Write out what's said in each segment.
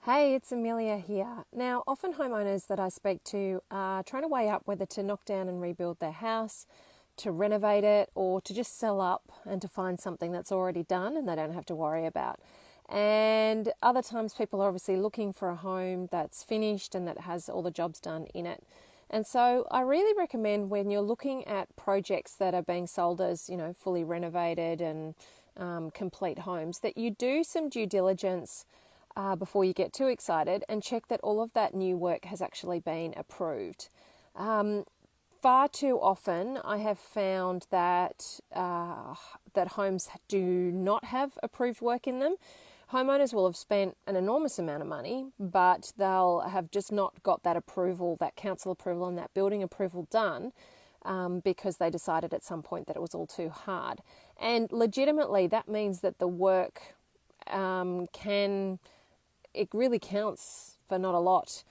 Hey, it's Amelia here. Now, often homeowners that I speak to are trying to weigh up whether to knock down and rebuild their house, to renovate it, or to just sell up and to find something that's already done and they don't have to worry about. And other times people are obviously looking for a home that's finished and that has all the jobs done in it. And so I really recommend when you're looking at projects that are being sold as, fully renovated and complete homes, that you do some due diligence before you get too excited and check that all of that new work has actually been approved. Far too often I have found that that homes do not have approved work in them. Homeowners will have spent an enormous amount of money, but they'll have just not got that approval, that council approval and that building approval done because they decided at some point that it was all too hard. And legitimately that means that the work it really counts for not a lot.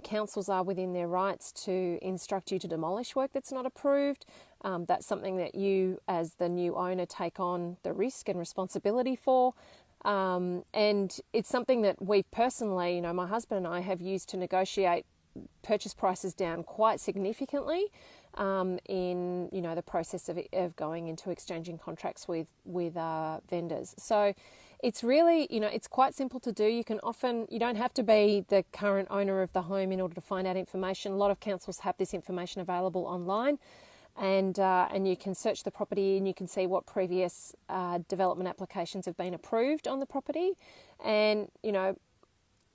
Councils are within their rights to instruct you to demolish work that's not approved. That's something that you, as the new owner, take on the risk and responsibility for. And it's something that we personally, my husband and I have used to negotiate purchase prices down quite significantly in the process of going into exchanging contracts with vendors. So it's really, it's quite simple to do. You don't have to be the current owner of the home in order to find out information. A lot of councils have this information available online, and you can search the property and you can see what previous development applications have been approved on the property. And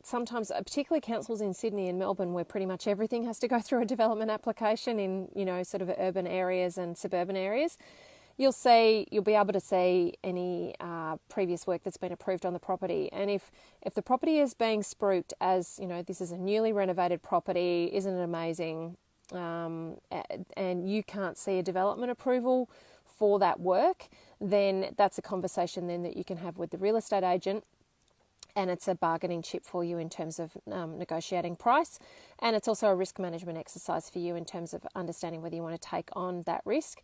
sometimes, particularly councils in Sydney and Melbourne, where pretty much everything has to go through a development application in sort of urban areas and suburban areas, you'll be able to see any previous work that's been approved on the property. And if the property is being spruiked as this is a newly renovated property, isn't it amazing, and you can't see a development approval for that work, then that's a conversation then that you can have with the real estate agent. And it's a bargaining chip for you in terms of negotiating price. And it's also a risk management exercise for you in terms of understanding whether you want to take on that risk.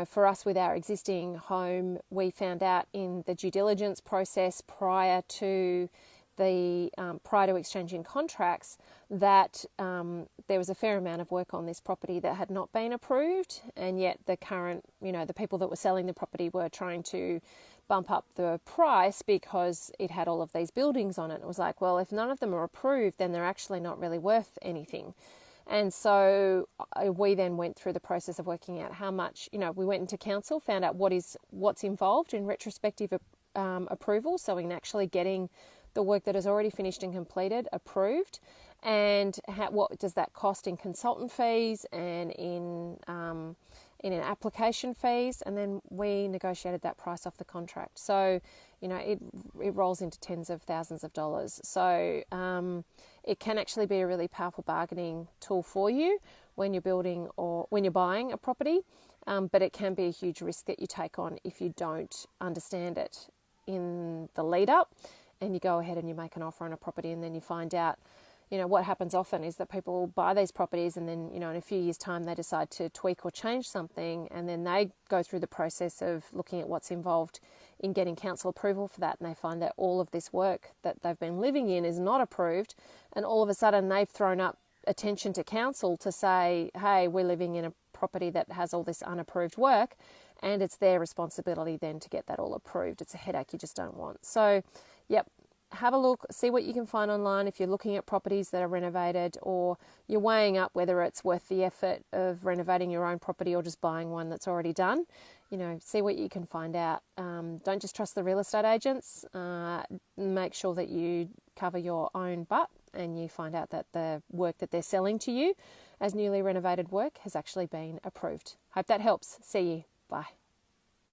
For us with our existing home, we found out in the due diligence process prior to exchanging contracts that there was a fair amount of work on this property that had not been approved, and yet the people that were selling the property were trying to bump up the price because it had all of these buildings on it. It was like, well, if none of them are approved, then they're actually not really worth anything. And so we then went through the process of working out how much, we went into council, found out what's involved in retrospective approval, so in actually getting the work that is already finished and completed approved, and what does that cost in consultant fees and in an application fees, and then we negotiated that price off the contract. So, it rolls into tens of thousands of dollars. So it can actually be a really powerful bargaining tool for you when you're building or when you're buying a property, but it can be a huge risk that you take on if you don't understand it in the lead up, and you go ahead and you make an offer on a property, and then you find out, what happens often is that people buy these properties and then, in a few years' time, they decide to tweak or change something, and then they go through the process of looking at what's involved in getting council approval for that, and they find that all of this work that they've been living in is not approved, and all of a sudden they've thrown up attention to council to say, hey, we're living in a property that has all this unapproved work, and it's their responsibility then to get that all approved. It's a headache you just don't want. So, yep. Have a look, see what you can find online if you're looking at properties that are renovated, or you're weighing up whether it's worth the effort of renovating your own property or just buying one that's already done. See what you can find out. Don't just trust the real estate agents. Make sure that you cover your own butt and you find out that the work that they're selling to you as newly renovated work has actually been approved. Hope that helps. See you. Bye.